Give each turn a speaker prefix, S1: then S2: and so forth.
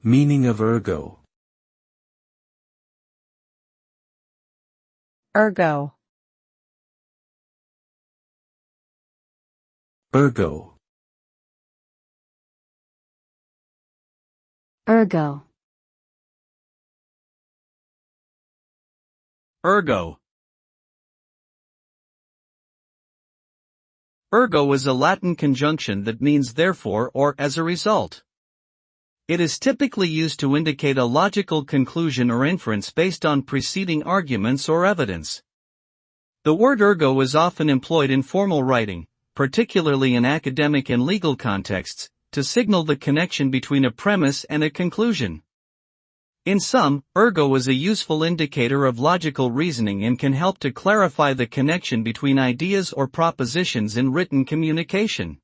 S1: Meaning of ergo.
S2: Ergo.
S1: Ergo.
S3: Ergo.
S4: Ergo. Ergo is a Latin conjunction that means therefore or as a result. It is typically used to indicate a logical conclusion or inference based on preceding arguments or evidence. The word ergo is often employed in formal writing, particularly in academic and legal contexts, to signal the connection between a premise and a conclusion. In sum, ergo is a useful indicator of logical reasoning and can help to clarify the connection between ideas or propositions in written communication.